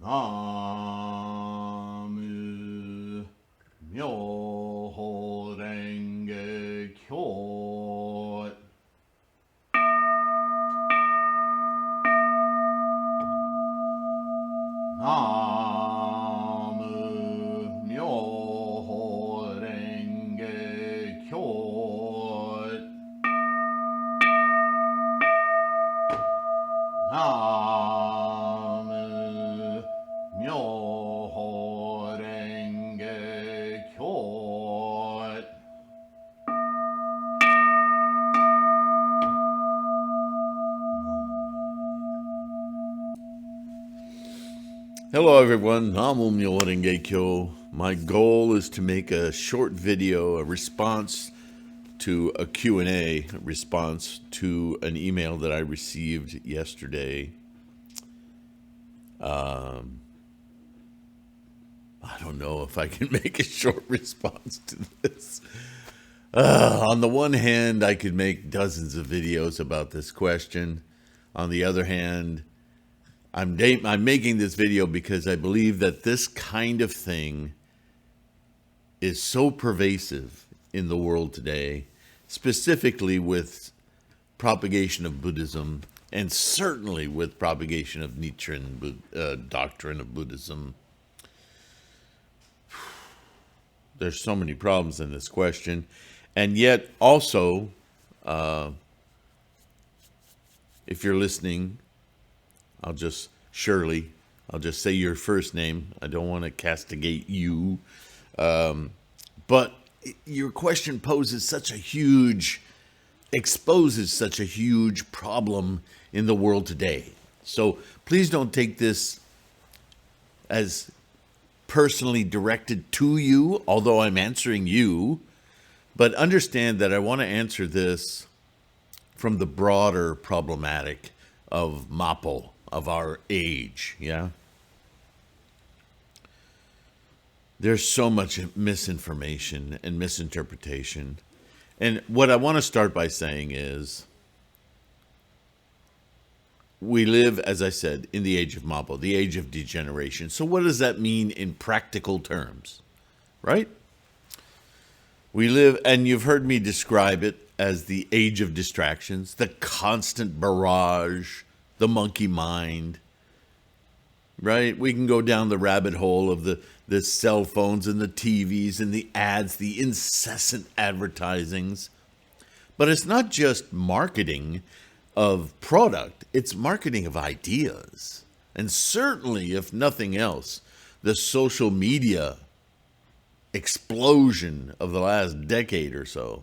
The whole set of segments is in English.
나무 묘호랭개교 나무 묘호랭개교 나무 묘호랭개교 Hello everyone, Namu Myoho Renge Kyo. My goal is to make a short video, a response to a Q&A, response to an email that I received yesterday. I don't know if I can make a short response to this. On the one hand, I could make dozens of videos about this question. On the other hand, I'm making this video because I believe that this kind of thing is so pervasive in the world today, specifically with propagation of Buddhism and certainly with propagation of Nichiren doctrine of Buddhism. There's so many problems in this question. And yet also, if you're listening, I'll just say your first name. I don't want to castigate you. But your question exposes such a huge problem in the world today. So please don't take this as personally directed to you, although I'm answering you. But understand that I want to answer this from the broader problematic of Mapo, of our age, yeah? There's so much misinformation and misinterpretation. And what I want to start by saying is, we live, as I said, in the age of Mapo, the age of degeneration. So what does that mean in practical terms, right? We live, and you've heard me describe it as the age of distractions, the constant barrage, the monkey mind, right? We can go down the rabbit hole of the cell phones and the TVs and the ads, the incessant advertisings. But it's not just marketing of product, it's marketing of ideas. And certainly, if nothing else, the social media explosion of the last decade or so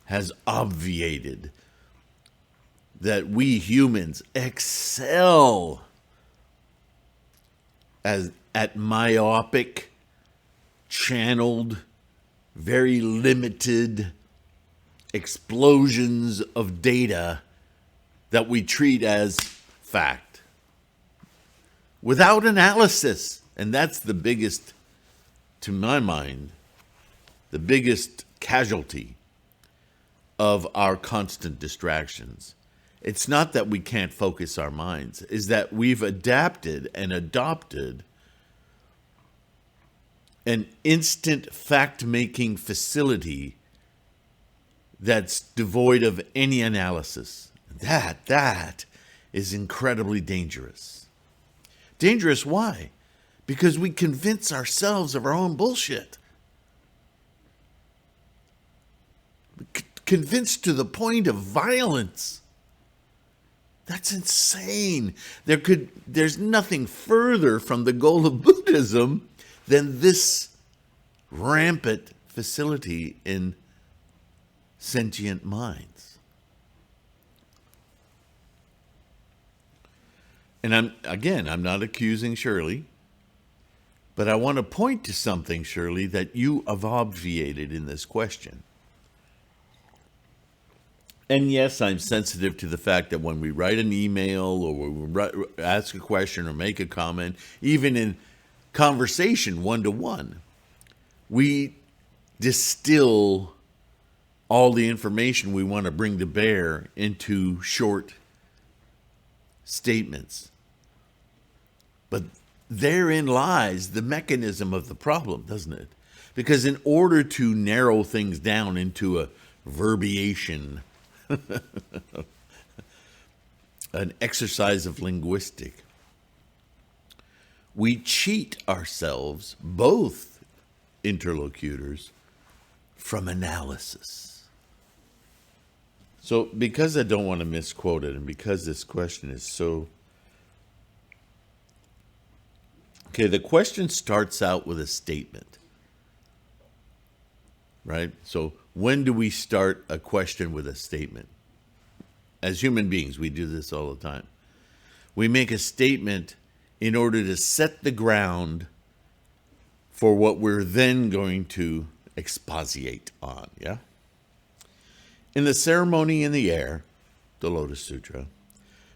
has obviated that we humans excel at myopic, channeled, very limited explosions of data that we treat as fact without analysis. And that's the biggest, to my mind, the biggest casualty of our constant distractions. It's not that we can't focus our minds, is that we've adapted and adopted an instant fact-making facility that's devoid of any analysis. That is incredibly dangerous. Dangerous, why? Because we convince ourselves of our own bullshit. Convinced to the point of violence. That's insane. There's nothing further from the goal of Buddhism than this rampant facility in sentient minds. And I'm not accusing Shirley, but I want to point to something, Shirley, that you have obviated in this question. And yes, I'm sensitive to the fact that when we write an email or we ask a question or make a comment, even in conversation one-to-one, we distill all the information we want to bring to bear into short statements. But therein lies the mechanism of the problem, doesn't it? Because in order to narrow things down into a verbiation, an exercise of linguistic, we cheat ourselves, both interlocutors, from analysis. So because I don't want to misquote it, and because this question is so... Okay, the question starts out with a statement, right? So when do we start a question with a statement? As human beings, we do this all the time. We make a statement in order to set the ground for what we're then going to exposiate on, yeah? In the ceremony in the air, the Lotus Sutra,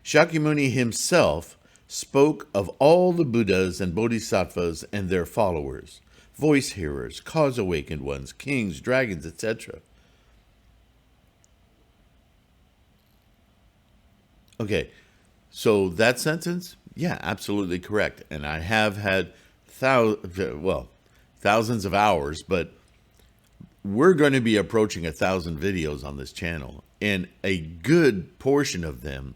Shakyamuni himself spoke of all the Buddhas and Bodhisattvas and their followers, voice hearers, cause awakened ones, kings, dragons, etc. Okay, so that sentence, yeah, absolutely correct. And I have had thousands of hours, but we're going to be approaching 1,000 videos on this channel, and a good portion of them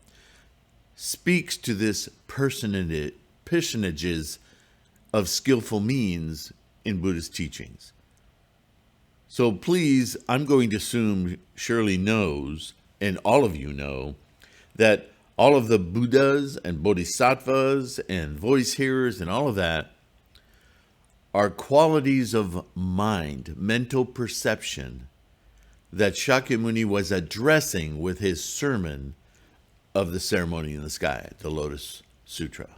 speaks to this personages of skillful means in Buddhist teachings. So please, I'm going to assume Shirley knows, and all of you know, that all of the Buddhas and Bodhisattvas and voice hearers and all of that are qualities of mind, mental perception, that Shakyamuni was addressing with his sermon of the ceremony in the sky, the Lotus Sutra.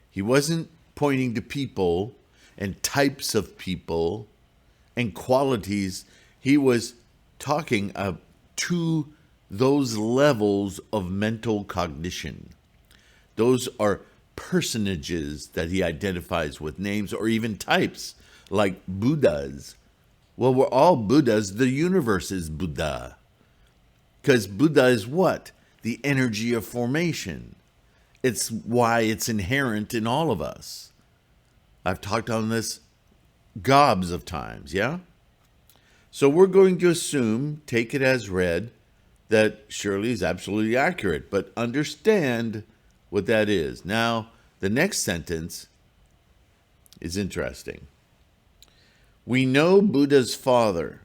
He wasn't pointing to people and types of people and qualities. He was talking to those levels of mental cognition. Those are personages that he identifies with names or even types, like Buddhas. Well, we're all Buddhas. The universe is Buddha. Because Buddha is what? The energy of formation. It's why it's inherent in all of us. I've talked on this gobs of times, yeah? So we're going to assume, take it as read, that Shirley is absolutely accurate, but understand what that is. Now, the next sentence is interesting. We know Buddha's father,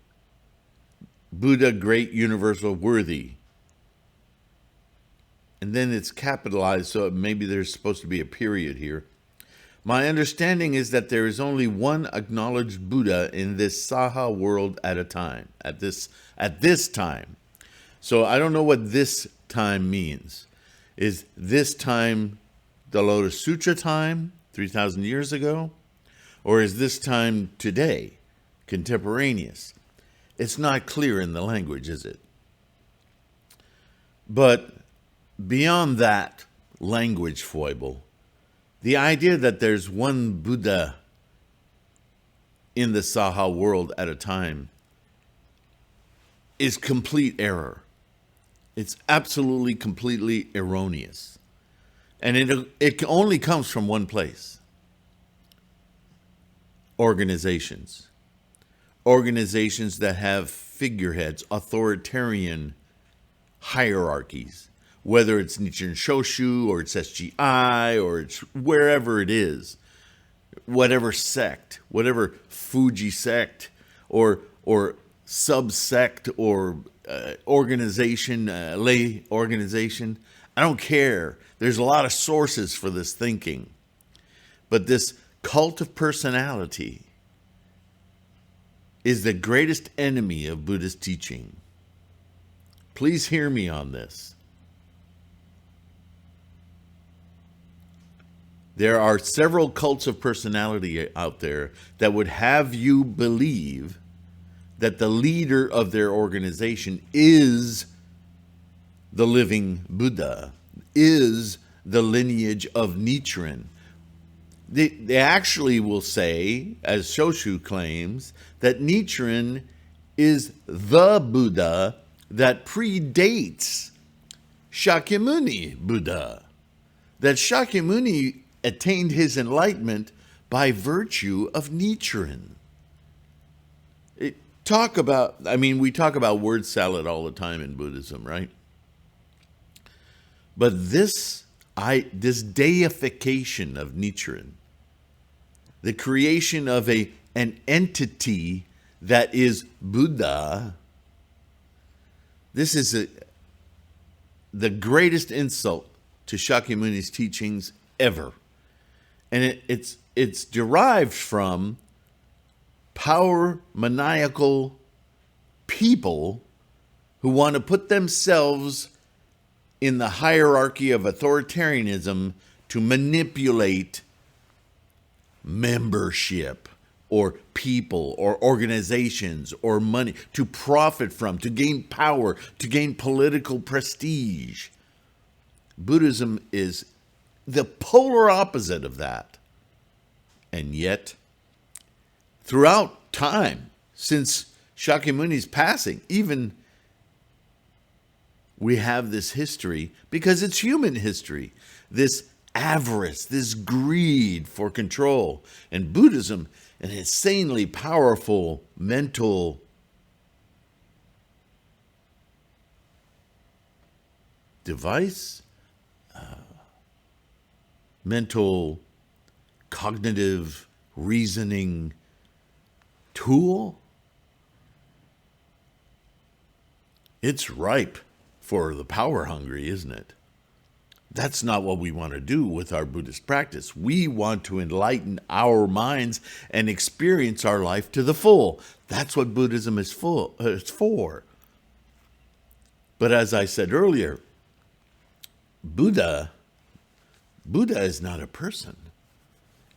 Buddha great universal worthy. And then it's capitalized, so maybe there's supposed to be a period here. My understanding is that there is only one acknowledged Buddha in this Saha world at a time, at this time. So I don't know what this time means. Is this time the Lotus Sutra time, 3,000 years ago? Or is this time today, contemporaneous? It's not clear in the language, is it? But beyond that language foible, the idea that there's one Buddha in the Saha world at a time is complete error. It's absolutely, completely erroneous. And it only comes from one place. Organizations. Organizations that have figureheads, authoritarian hierarchies. Whether it's Nichiren Shoshu, or it's SGI, or it's wherever it is. Whatever sect, whatever Fuji sect, or subsect, or organization, lay organization. I don't care. There's a lot of sources for this thinking. But this cult of personality is the greatest enemy of Buddhist teaching. Please hear me on this. There are several cults of personality out there that would have you believe that the leader of their organization is the living Buddha, is the lineage of Nichiren. They actually will say, as Shoshu claims, that Nichiren is the Buddha that predates Shakyamuni Buddha. That Shakyamuni attained his enlightenment by virtue of Nichiren. We talk about word salad all the time in Buddhism, right? But this deification of Nichiren, the creation of an entity that is Buddha, this is the greatest insult to Shakyamuni's teachings ever. And it's derived from power maniacal people who want to put themselves in the hierarchy of authoritarianism to manipulate membership or people or organizations or money to profit from, to gain power, to gain political prestige. Buddhism is the polar opposite of that. And yet, throughout time, since Shakyamuni's passing, even we have this history, because it's human history, this avarice, this greed for control. And Buddhism, an insanely powerful mental device, mental cognitive reasoning tool. It's ripe for the power hungry, isn't it? That's not what we want to do with our Buddhist practice. We want to enlighten our minds and experience our life to the full. That's what Buddhism is for. But as I said earlier, Buddha is not a person.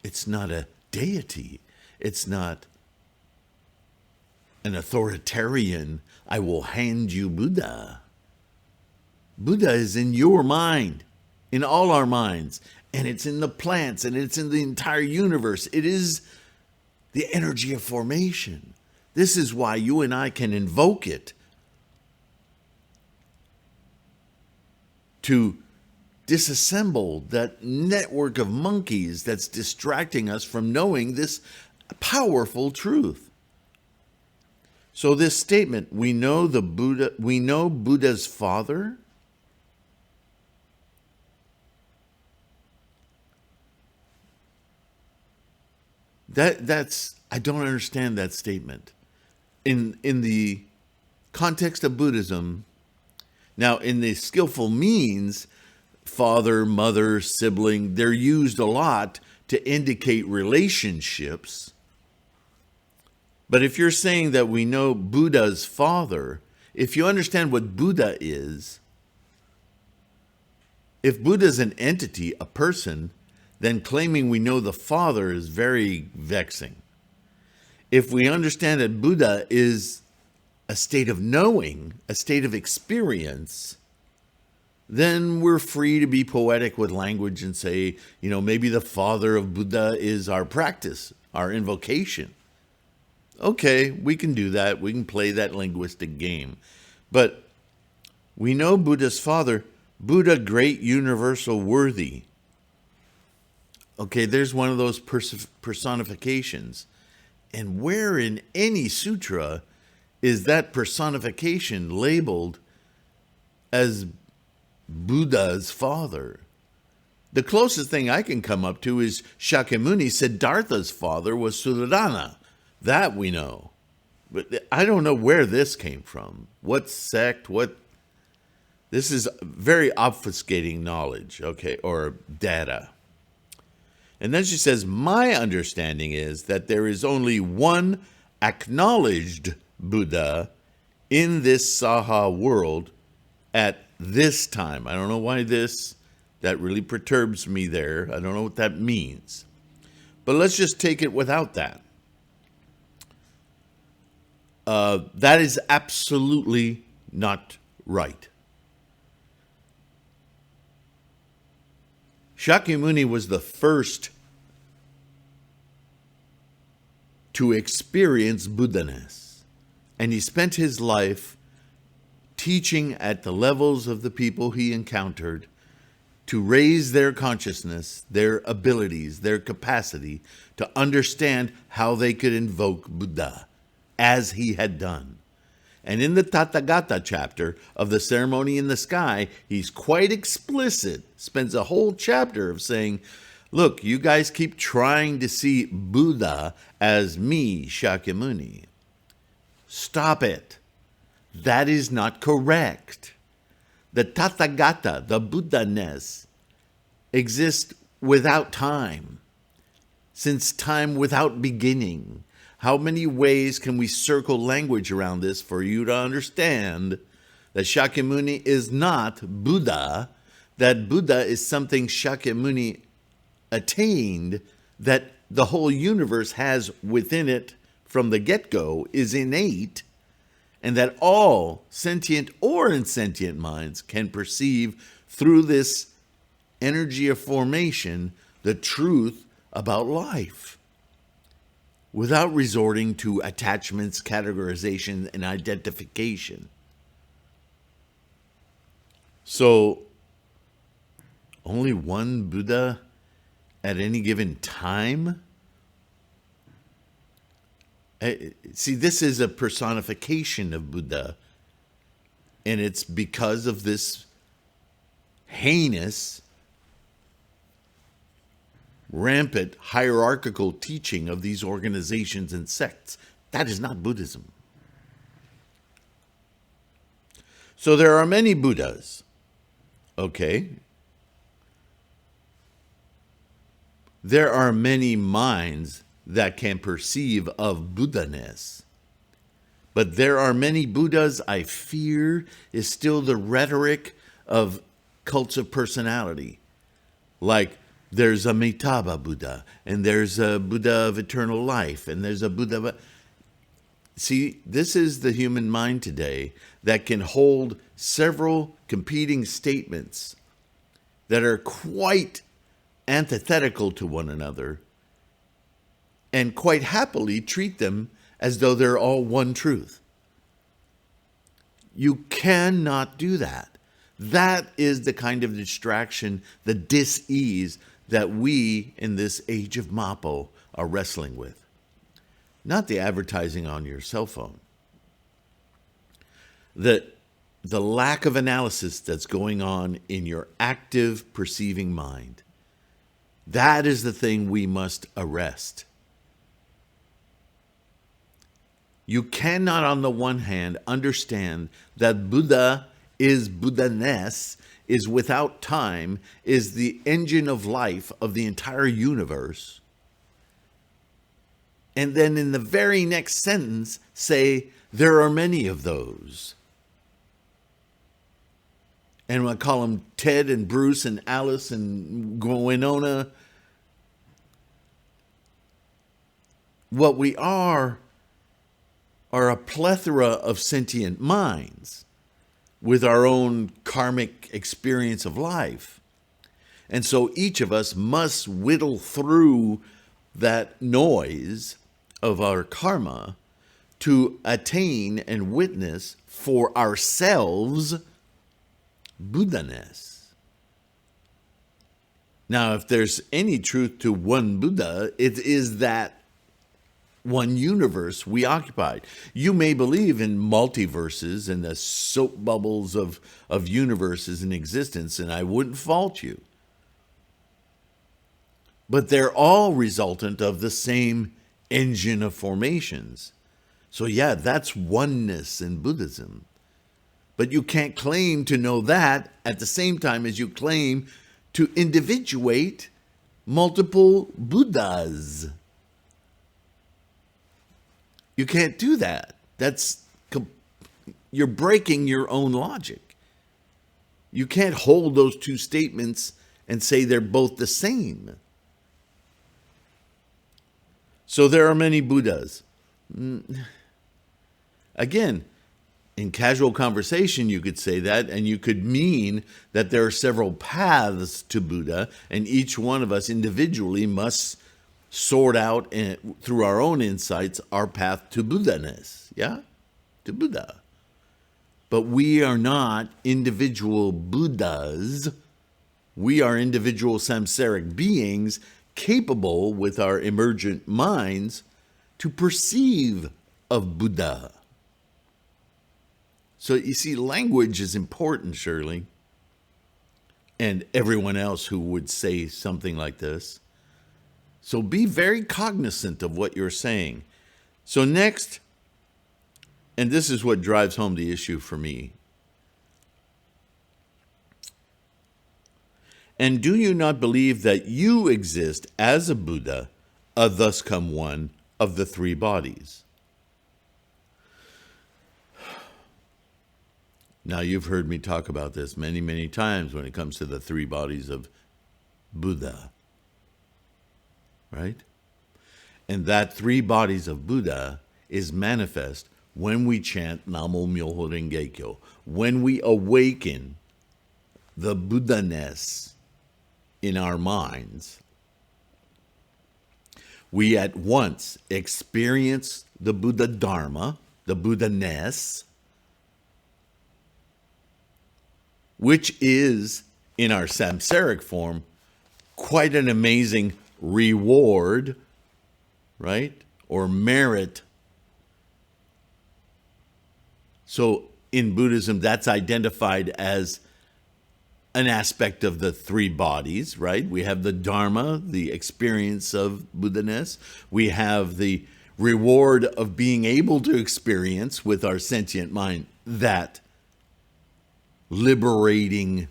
It's not a deity. It's not an authoritarian, I will hand you Buddha. Buddha is in your mind, in all our minds, and it's in the plants, and it's in the entire universe. It is the energy of formation. This is why you and I can invoke it to disassemble that network of monkeys that's distracting us from knowing this powerful truth. So this statement, we know Buddha's father. That's I don't understand that statement. In the context of Buddhism, now in the skillful means, father, mother, sibling, they're used a lot to indicate relationships. But if you're saying that we know Buddha's father, if you understand what Buddha is, if Buddha's an entity, a person, then claiming we know the father is very vexing. If we understand that Buddha is a state of knowing, a state of experience, then we're free to be poetic with language and say, maybe the father of Buddha is our practice, our invocation. Okay, we can do that. We can play that linguistic game. But we know Buddha's father, Buddha great universal worthy. Okay, there's one of those personifications. And where in any sutra is that personification labeled as Buddha's father? The closest thing I can come up to is Shakyamuni, Siddhartha's father, was Suddhodana. That we know. But I don't know where this came from. What sect, This is very obfuscating knowledge, okay, or data. And then she says, my understanding is that there is only one acknowledged Buddha in this Saha world at this time. I don't know why that really perturbs me there. I don't know what that means. But let's just take it without that. That is absolutely not right. Shakyamuni was the first to experience Buddhaness, and he spent his life teaching at the levels of the people he encountered to raise their consciousness, their abilities, their capacity to understand how they could invoke Buddha as he had done. And in the Tathagata chapter of the ceremony in the sky, he's quite explicit, spends a whole chapter of saying, look, you guys keep trying to see Buddha as me, Shakyamuni. Stop it. That is not correct. The Tathagata, the Buddhaness, exists without time, since time without beginning. How many ways can we circle language around this for you to understand that Shakyamuni is not Buddha, that Buddha is something Shakyamuni attained, that the whole universe has within it from the get-go, is innate, and that all sentient or insentient minds can perceive through this energy of formation the truth about life without resorting to attachments, categorization, and identification. So, only one Buddha at any given time? See, this is a personification of Buddha, and it's because of this heinous, rampant, hierarchical teaching of these organizations and sects. That is not Buddhism. So there are many Buddhas, okay? There are many minds that can perceive of Buddhaness. But there are many Buddhas, I fear, is still the rhetoric of cults of personality. Like, there's a Amitabha Buddha, and there's a Buddha of eternal life, and there's a Buddha. See, this is the human mind today that can hold several competing statements that are quite antithetical to one another, and quite happily treat them as though they're all one truth. You cannot do that. That is the kind of distraction, the dis-ease that we in this age of Mapo are wrestling with. Not the advertising on your cell phone. The lack of analysis that's going on in your active perceiving mind. That is the thing we must arrest. You cannot, on the one hand, understand that Buddha is Buddhaness, is without time, is the engine of life of the entire universe, and then in the very next sentence say, there are many of those. And I call them Ted and Bruce and Alice and Winona. What we are a plethora of sentient minds with our own karmic experience of life. And so each of us must whittle through that noise of our karma to attain and witness for ourselves Buddhaness. Now, if there's any truth to one Buddha, it is that one universe we occupied. You may believe in multiverses and the soap bubbles of universes in existence, and I wouldn't fault you. But they're all resultant of the same engine of formations. So yeah, that's oneness in Buddhism. But you can't claim to know that at the same time as you claim to individuate multiple Buddhas. You can't do that. You're breaking your own logic. You can't hold those two statements and say they're both the same. So there are many Buddhas. Again, in casual conversation, you could say that, and you could mean that there are several paths to Buddha, and each one of us individually must sort out through our own insights our path to Buddhaness, to Buddha. But we are not individual Buddhas. We are individual samsaric beings capable with our emergent minds to perceive of Buddha. So you see, language is important, Shirley, and everyone else who would say something like this. So be very cognizant of what you're saying. So next, and this is what drives home the issue for me. And do you not believe that you exist as a Buddha, a thus come one of the three bodies? Now, you've heard me talk about this many, many times when it comes to the three bodies of Buddha, right? And that three bodies of Buddha is manifest when we chant Namo Myoho Renge Kyo, when we awaken the Buddhaness in our minds. We at once experience the Buddha Dharma, the Buddhaness, which is, in our samsaric form, quite an amazing reward, right? Or merit. So in Buddhism, that's identified as an aspect of the three bodies, right? We have the Dharma, the experience of Buddhaness. We have the reward of being able to experience with our sentient mind that liberatingness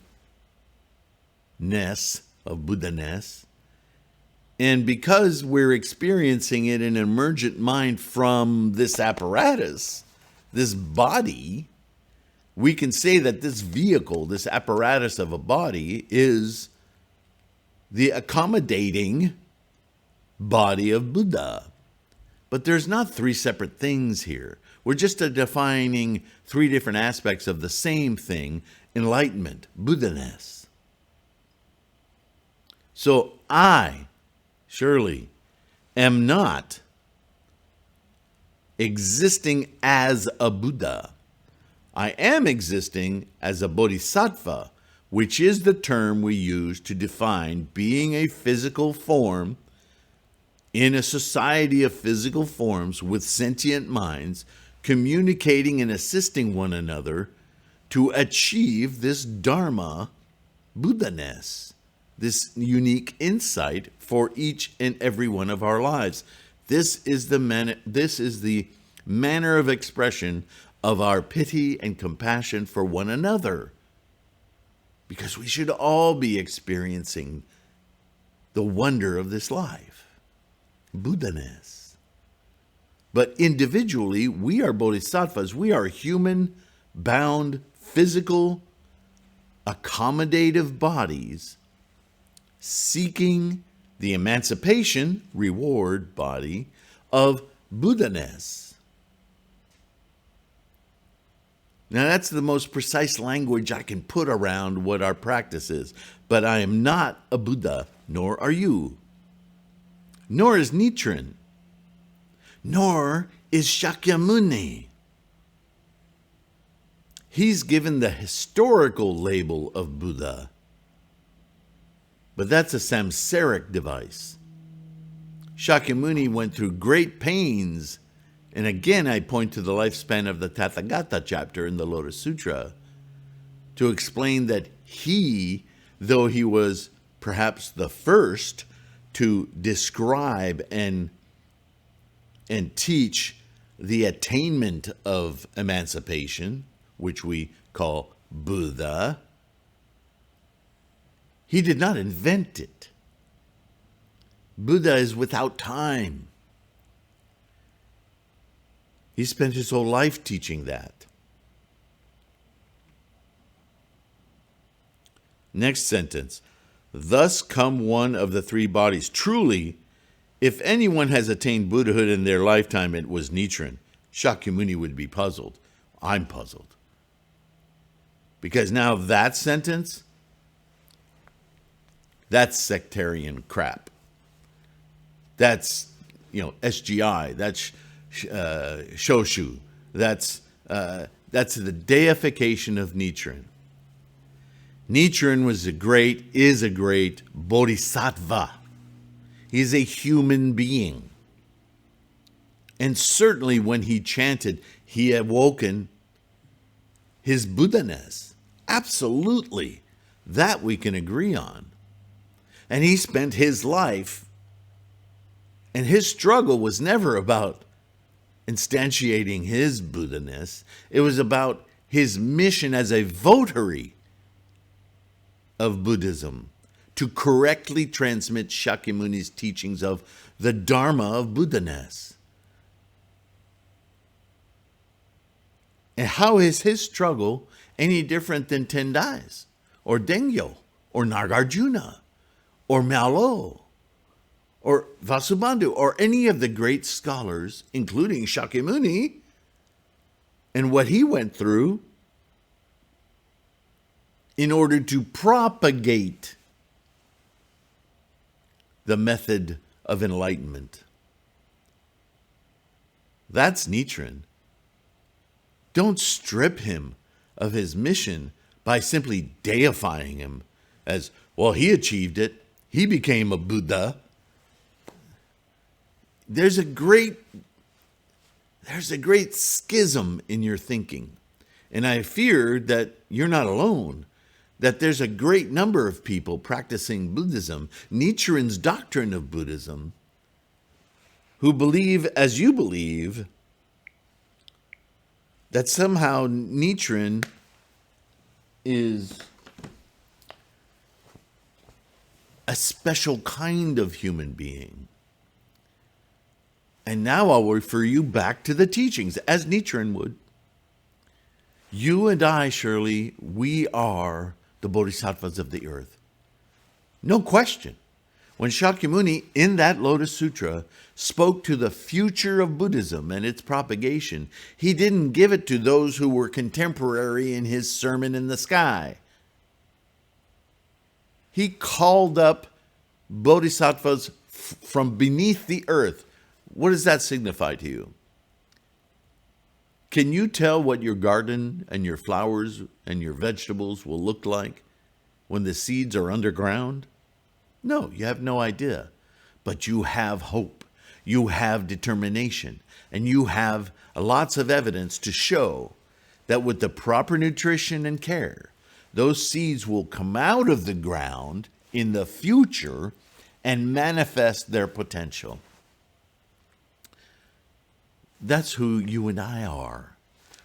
of Buddhaness. And because we're experiencing it in an emergent mind from this apparatus, this body, we can say that this vehicle, this apparatus of a body, is the accommodating body of Buddha. But there's not three separate things here. We're just defining three different aspects of the same thing, enlightenment, Buddhaness. So I, Shirley, am not existing as a Buddha. I am existing as a bodhisattva, which is the term we use to define being a physical form in a society of physical forms with sentient minds, communicating and assisting one another to achieve this Dharma, Buddhaness, this unique insight for each and every one of our lives. This is the manner of expression of our pity and compassion for one another, because we should all be experiencing the wonder of this life, Buddhaness. But individually, we are bodhisattvas. We are human, bound, physical, accommodative bodies seeking the emancipation, reward body of Buddhaness. Now, that's the most precise language I can put around what our practice is. But I am not a Buddha, nor are you. Nor is Nichiren. Nor is Shakyamuni. He's given the historical label of Buddha. But that's a samsaric device. Shakyamuni went through great pains. And again, I point to the lifespan of the Tathagata chapter in the Lotus Sutra to explain that he, though he was perhaps the first to describe and teach the attainment of emancipation, which we call Buddha, he did not invent it. Buddha is without time. He spent his whole life teaching that. Next sentence. Thus come one of the three bodies. Truly, if anyone has attained Buddhahood in their lifetime, it was Nichiren. Shakyamuni would be puzzled. I'm puzzled. Because now that sentence, that's sectarian crap. That's, SGI. That's Shoshu. That's the deification of Nichiren. Nichiren is a great bodhisattva. He's a human being. And certainly when he chanted, he awoken his Buddhaness. Absolutely. That we can agree on. And he spent his life, and his struggle was never about instantiating his Buddhaness. It was about his mission as a votary of Buddhism to correctly transmit Shakyamuni's teachings of the Dharma of Buddhaness. And how is his struggle any different than Tendai's, or Dengyo, or Nagarjuna, or Malo, or Vasubandhu, or any of the great scholars, including Shakyamuni, and what he went through in order to propagate the method of enlightenment? That's Nichiren. Don't strip him of his mission by simply deifying him as, well, he achieved it. He became a Buddha. There's a great schism in your thinking. And I fear that you're not alone, that there's a great number of people practicing Buddhism, Nichiren's doctrine of Buddhism, who believe, as you believe, that somehow Nichiren is a special kind of human being. And now I'll refer you back to the teachings, as Nichiren would. You and I, Shirley, we are the bodhisattvas of the earth. No question. When Shakyamuni, in that Lotus Sutra, spoke to the future of Buddhism and its propagation, he didn't give it to those who were contemporary in his sermon in the sky. He called up bodhisattvas from beneath the earth. What does that signify to you? Can you tell what your garden and your flowers and your vegetables will look like when the seeds are underground? No, you have no idea. But you have hope. You have determination. And you have lots of evidence to show that with the proper nutrition and care, those seeds will come out of the ground in the future and manifest their potential. That's who you and I are.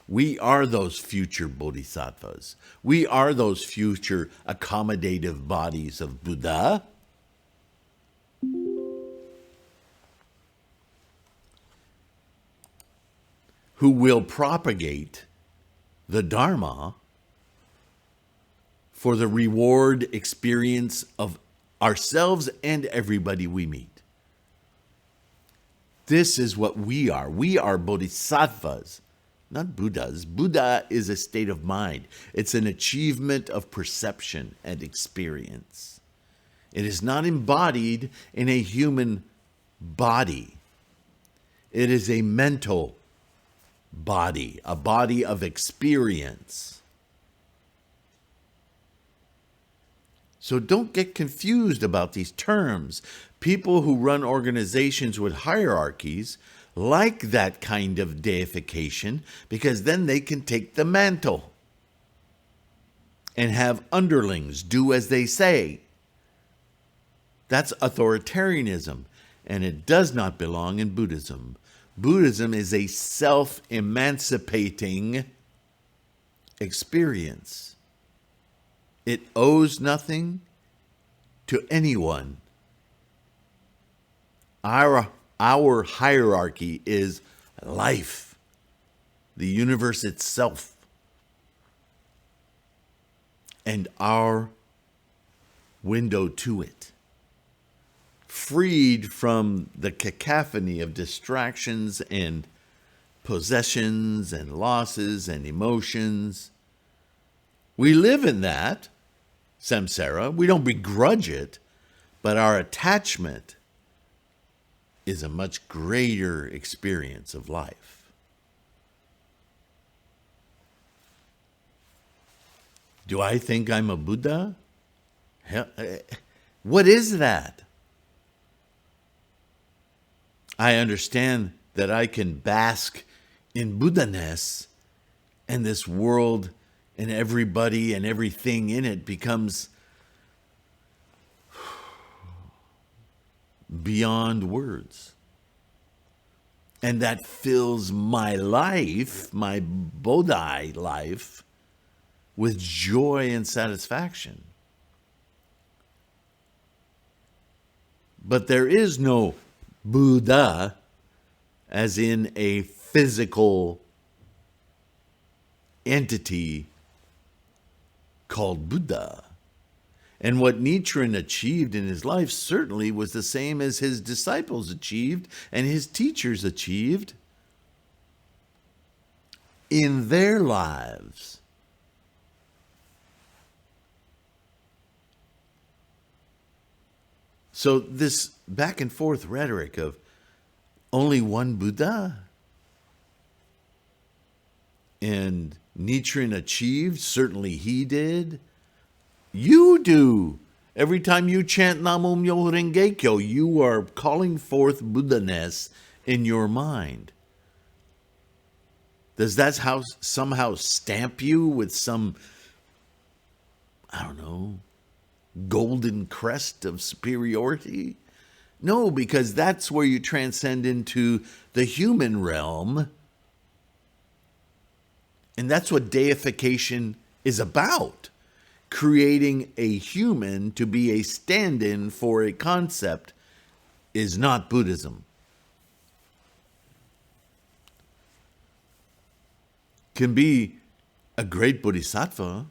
We are those future bodhisattvas. We are those future accommodative bodies of Buddha. Who will propagate the Dharma for the reward experience of ourselves and everybody we meet. This is what we are. We are bodhisattvas, not Buddhas. Buddha is a state of mind. It's an achievement of perception and experience. It is not embodied in a human body. It is a mental body, a body of experience. So don't get confused about these terms. People who run organizations with hierarchies like that kind of deification because then they can take the mantle and have underlings do as they say. That's authoritarianism, and it does not belong in Buddhism. Buddhism is a self-emancipating experience. It owes nothing to anyone. Our hierarchy is life, the universe itself, and our window to it. Freed from the cacophony of distractions and possessions and losses and emotions. We live in that samsara. We don't begrudge it, but our attachment is a much greater experience of life. Do I think I'm a Buddha? What is that? I understand that I can bask in Buddhaness, and this world and everybody and everything in it becomes beyond words. And that fills my life, my Bodhi life, with joy and satisfaction. But there is no Buddha as in a physical entity called Buddha. And what Nichiren achieved in his life certainly was the same as his disciples achieved and his teachers achieved in their lives. So this back and forth rhetoric of only one Buddha and Nichiren achieved, certainly he did. You do. Every time you chant Namo Myoho Renge Kyo, you are calling forth Buddhaness in your mind. Does that somehow stamp you with some, I don't know, golden crest of superiority? No, because that's where you transcend into the human realm. And that's what deification is about. Creating a human to be a stand-in for a concept is not Buddhism. Can be a great bodhisattva,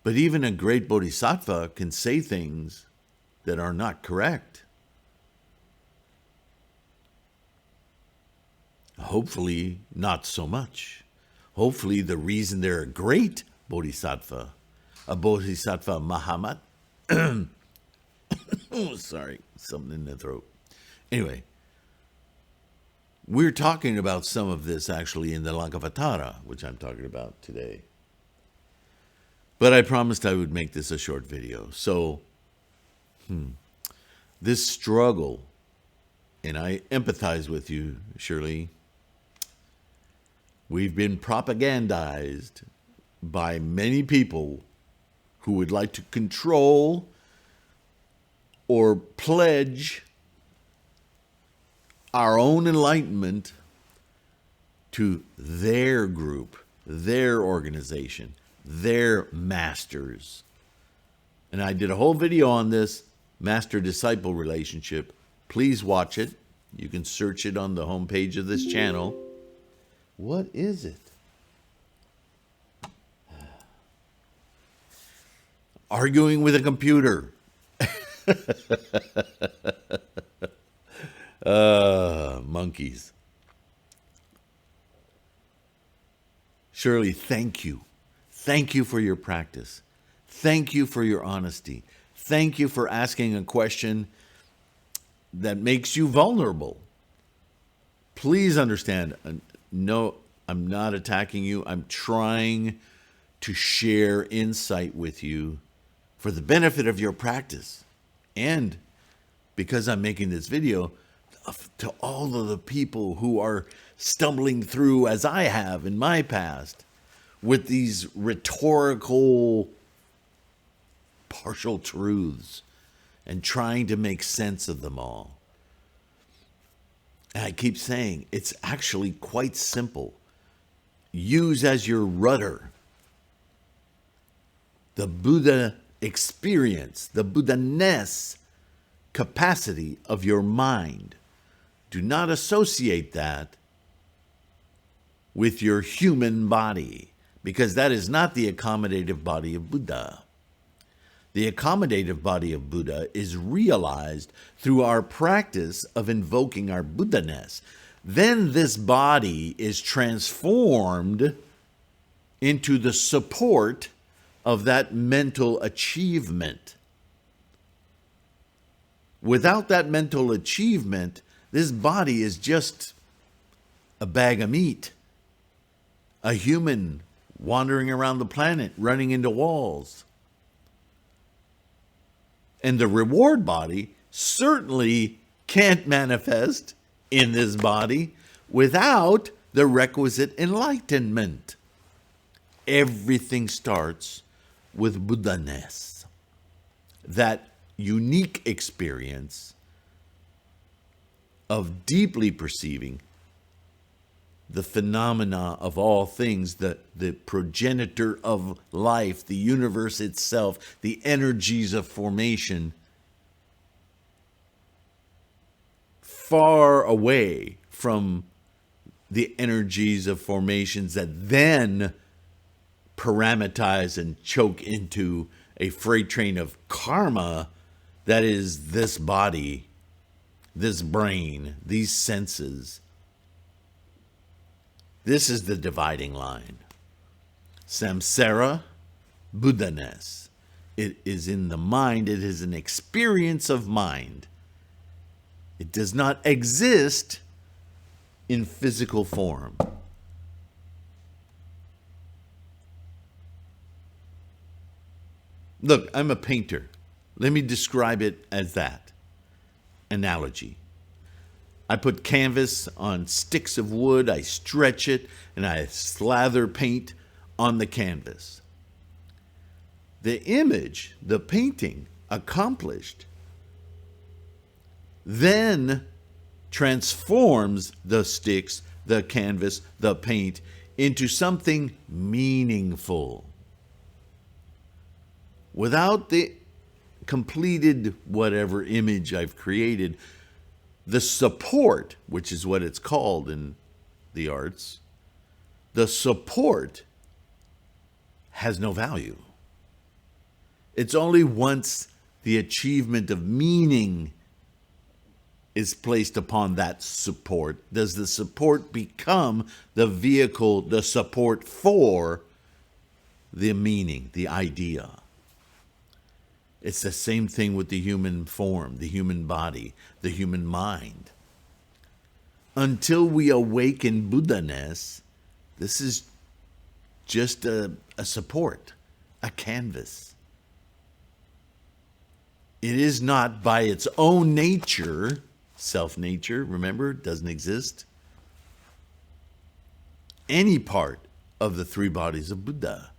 but even a great bodhisattva can say things that are not correct. Hopefully, not so much. Hopefully, the reason they're a great bodhisattva, a bodhisattva Mahamat, oh, sorry, something in the throat. Anyway, we're talking about some of this actually in the Lankavatara, which I'm talking about today. But I promised I would make this a short video. So, this struggle, and I empathize with you, Shirley. We've been propagandized by many people who would like to control or pledge our own enlightenment to their group, their organization, their masters. And I did a whole video on this master-disciple relationship. Please watch it. You can search it on the homepage of this channel. What is it? Arguing with a computer. Monkeys. Shirley, thank you. Thank you for your practice. Thank you for your honesty. Thank you for asking a question that makes you vulnerable. Please understand, no, I'm not attacking you. I'm trying to share insight with you for the benefit of your practice. And because I'm making this video, to all of the people who are stumbling through, as I have in my past, with these rhetorical partial truths and trying to make sense of them all. And I keep saying, it's actually quite simple. Use as your rudder the Buddha experience, the Buddhaness capacity of your mind. Do not associate that with your human body, because that is not the accommodative body of Buddha. The accommodative body of Buddha is realized through our practice of invoking our Buddhaness. Then this body is transformed into the support of that mental achievement. Without that mental achievement, this body is just a bag of meat, a human wandering around the planet, running into walls. And the reward body certainly can't manifest in this body without the requisite enlightenment. Everything starts with Buddhaness, that unique experience of deeply perceiving the phenomena of all things, the progenitor of life, the universe itself, the energies of formation, far away from the energies of formations that then parameterize and choke into a freight train of karma that is this body, this brain, these senses. This is the dividing line. Samsara, Buddhaness. It is in the mind. It is an experience of mind. It does not exist in physical form. Look, I'm a painter. Let me describe it as that. Analogy. I put canvas on sticks of wood, I stretch it, and I slather paint on the canvas. The image, the painting, accomplished, then transforms the sticks, the canvas, the paint into something meaningful. Without the completed whatever image I've created, the support, which is what it's called in the arts, the support has no value. It's only once the achievement of meaning is placed upon that support does the support become the vehicle, the support for the meaning, the idea. It's the same thing with the human form, the human body, the human mind. Until we awaken Buddhaness, this is just a support, a canvas. It is not by its own nature, self-nature, remember, doesn't exist, any part of the three bodies of Buddha.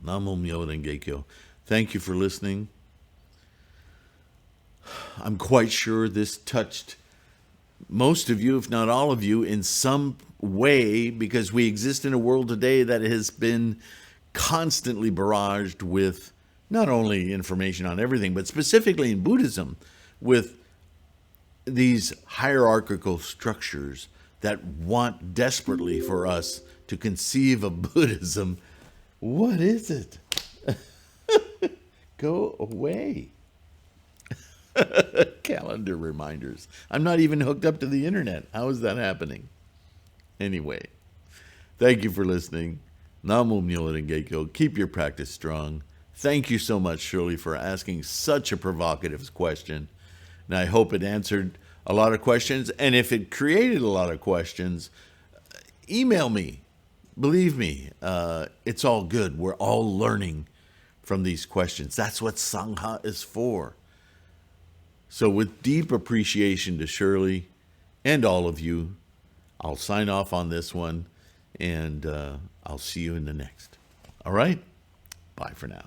Namo Myoho Renge Kyo. Thank you for listening. I'm quite sure this touched most of you, if not all of you, in some way, because we exist in a world today that has been constantly barraged with not only information on everything, but specifically in Buddhism, with these hierarchical structures that want desperately for us to conceive of Buddhism. What is it? Go away. Calendar reminders. I'm not even hooked up to the internet. How is that happening? Anyway, thank you for listening. Namo Myoho Renge Kyo. Keep your practice strong. Thank you so much, Shirley, for asking such a provocative question. And I hope it answered a lot of questions. And if it created a lot of questions, email me. Believe me, it's all good. We're all learning from these questions. That's what Sangha is for. So with deep appreciation to Shirley and all of you, I'll sign off on this one, and I'll see you in the next. All right? Bye for now.